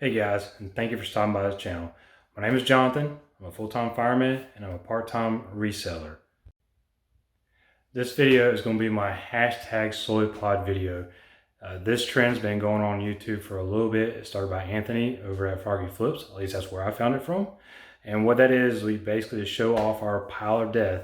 Hey guys, and thank you for stopping by this channel. My name is Jonathan. I'm a full-time fireman and I'm a part-time reseller. This video is going to be my hashtag SOYPOD video. This trend's been going on YouTube for a little bit. It started by Anthony over at Froggy Flips. At least that's where I found it from. And what that is, we basically just show off our pile of death.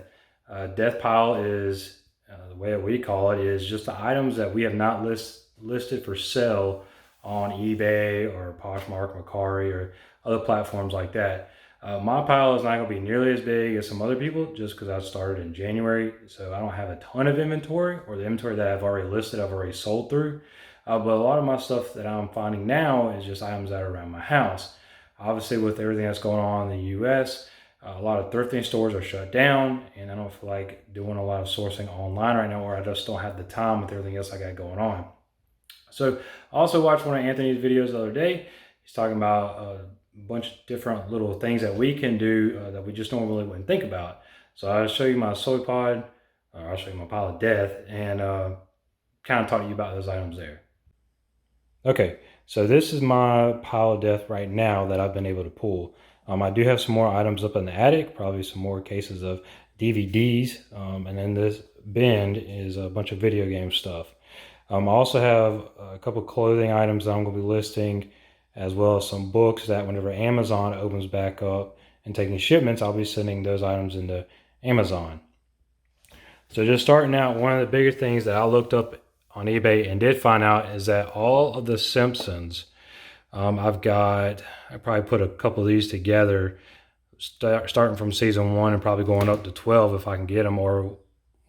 Death pile is, the way that we call it, is just the items that we have not listed for sale on eBay or Poshmark, Mercari, or other platforms like that. My pile is not going to be nearly as big as some other people just because I started in January. So I don't have a ton of inventory, or the inventory that I've already listed, I've already sold through. But a lot of my stuff that I'm finding now is just items that are around my house. Obviously, with everything that's going on in the US, a lot of thrifting stores are shut down, and I don't feel like doing a lot of sourcing online right now, or I just don't have the time with everything else I got going on. So I also watched one of Anthony's videos the other day. He's talking about a bunch of different little things that we can do that we just normally wouldn't think about. So I'll show you my SOYPOD, or I'll show you my pile of death, and kind of talk to you about those items there. Okay, so this is my pile of death right now that I've been able to pull. I do have some more items up in the attic, probably some more cases of DVDs, and then this bin is a bunch of video game stuff. I also have a couple clothing items that I'm going to be listing, as well as some books that whenever Amazon opens back up and taking shipments, I'll be sending those items into Amazon. So just starting out, one of the bigger things that I looked up on eBay and did find out is that all of the Simpsons, I probably put a couple of these together, starting from season 1 and probably going up to 12 if I can get them, or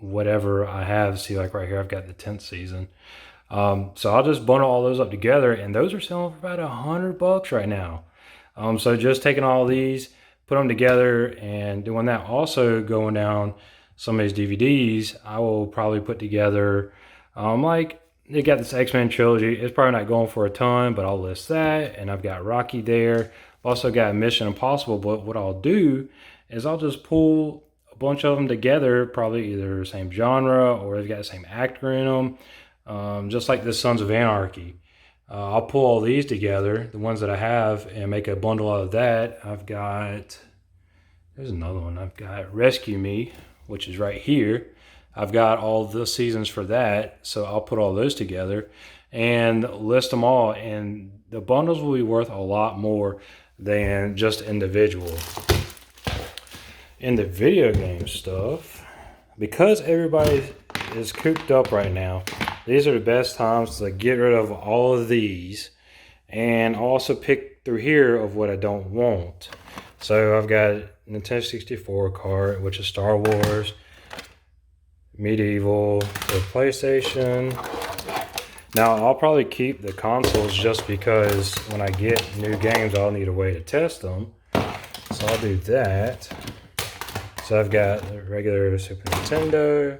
whatever I have. See, like right here, I've got the 10th season. So I'll just bundle all those up together, and those are selling for about $100 right now. So just taking all these, put them together, and doing that. Also going down some of these DVDs, I will probably put together, like they got this X-Men trilogy. It's probably not going for a ton, but I'll list that. And I've got Rocky there. I've also got Mission Impossible, but what I'll do is I'll just pull a bunch of them together, probably either same genre or they've got the same actor in them, just like the Sons of Anarchy. I'll pull all these together, the ones that I have, and make a bundle out of that. There's another one. I've got Rescue Me, which is right here. I've got all the seasons for that, so I'll put all those together and list them all, and the bundles will be worth a lot more than just individual. In the video game stuff, because everybody is cooped up right now, these are the best times to get rid of all of these and also pick through here of what I don't want. So I've got Nintendo 64 cart, which is Star Wars, Medieval, the PlayStation. Now I'll probably keep the consoles just because when I get new games, I'll need a way to test them. So I'll do that. So I've got the regular Super Nintendo.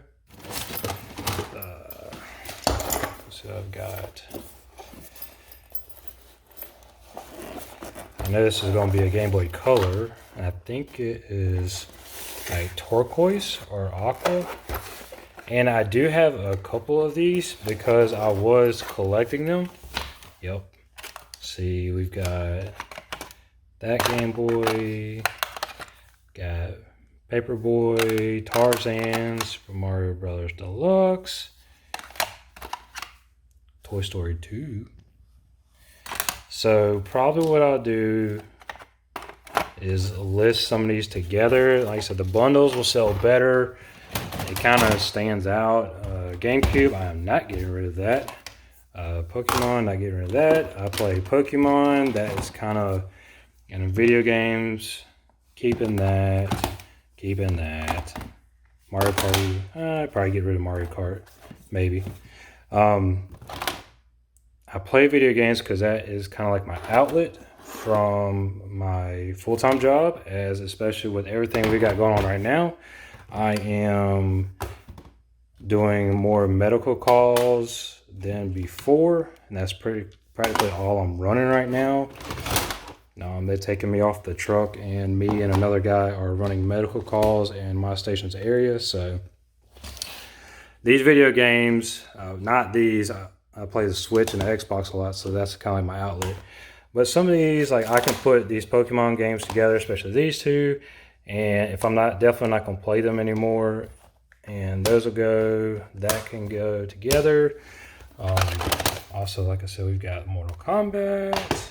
So I've got, I know this is going to be a Game Boy Color, and I think it is like turquoise or aqua. And I do have a couple of these because I was collecting them. Yep. See, we've got that Game Boy, got Paperboy, Tarzan, Super Mario Brothers Deluxe, Toy Story 2. So probably what I'll do is list some of these together. Like I said, the bundles will sell better. It kind of stands out. GameCube, I am not getting rid of that. Pokemon, not getting rid of that. I play Pokemon. That is kind of, and in video games, keeping that. Mario Party, I'd probably get rid of Mario Kart, maybe. I play video games because that is kind of like my outlet from my full-time job, as especially with everything we got going on right now. I am doing more medical calls than before, and that's practically all I'm running right now. They're taking me off the truck, and me and another guy are running medical calls in my station's area. So these video games, not these, I play the Switch and the Xbox a lot, so that's kind of like my outlet. But some of these, like I can put these Pokemon games together, especially these two. And if I'm definitely not gonna play them anymore, and those will go, that can go together. Also, like I said, we've got Mortal Kombat.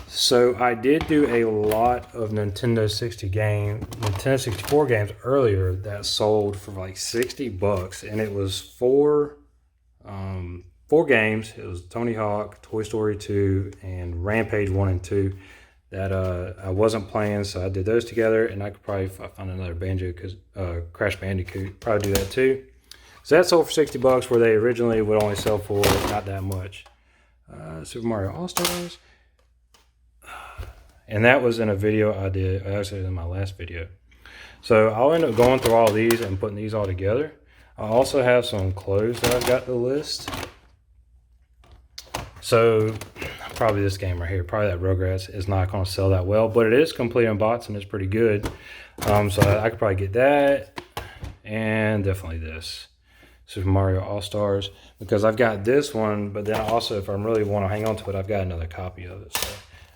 So I did do a lot of Nintendo 64 games earlier that sold for like $60, and it was four games. It was Tony Hawk, Toy Story 2, and Rampage 1 and 2 that I wasn't playing, so I did those together. And I could probably, if I found another Crash Bandicoot, probably do that too. So that sold for $60, where they originally would only sell for not that much. Super Mario All-Stars. And that was in a video I did, actually in my last video. So I'll end up going through all these and putting these all together. I also have some clothes that I've got to list. So probably this game right here, probably that Rugrats, is not going to sell that well, but it is complete in box and it's pretty good. So I could probably get that, and definitely this Super Mario All-Stars, because I've got this one, but then also if I really want to hang on to it, I've got another copy of it. So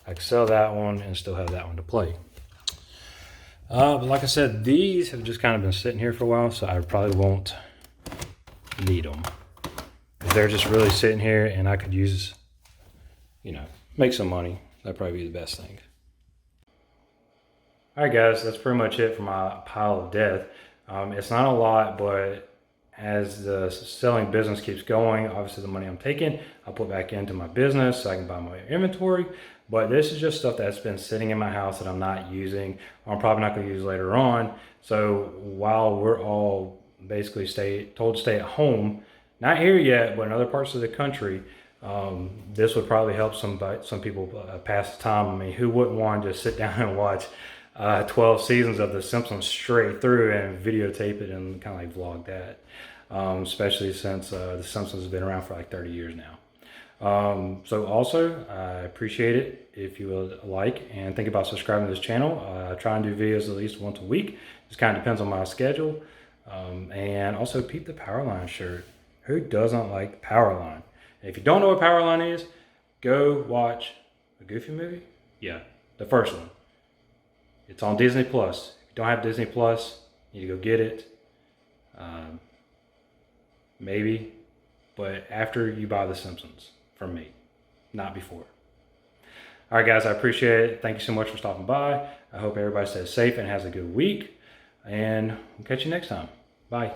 I can sell that one and still have that one to play. But like I said, these have just kind of been sitting here for a while, so I probably won't need them. If they're just really sitting here and I could use, make some money, that'd probably be the best thing. All right, guys, that's pretty much it for my pile of death. It's not a lot, but as the selling business keeps going, obviously the money I'm taking, I'll put back into my business so I can buy my inventory. But this is just stuff that's been sitting in my house that I'm not using, or I'm probably not going to use later on. So while we're all basically told to stay at home, not here yet, but in other parts of the country, this would probably help some people pass the time. I mean, who wouldn't want to just sit down and watch 12 seasons of The Simpsons straight through and videotape it and kind of like vlog that, especially since The Simpsons has been around for like 30 years now. So also, I appreciate it if you would like and think about subscribing to this channel. I try and do videos at least once a week. Just kind of depends on my schedule. And also peep the Powerline shirt. Who doesn't like Powerline? And if you don't know what Powerline is, go watch a Goofy movie. Yeah, the first one. It's on Disney Plus. If you don't have Disney Plus, you need to go get it. Maybe, but after you buy The Simpsons from me, not before. All right, guys, I appreciate it. Thank you so much for stopping by. I hope everybody stays safe and has a good week, and we'll catch you next time. Bye.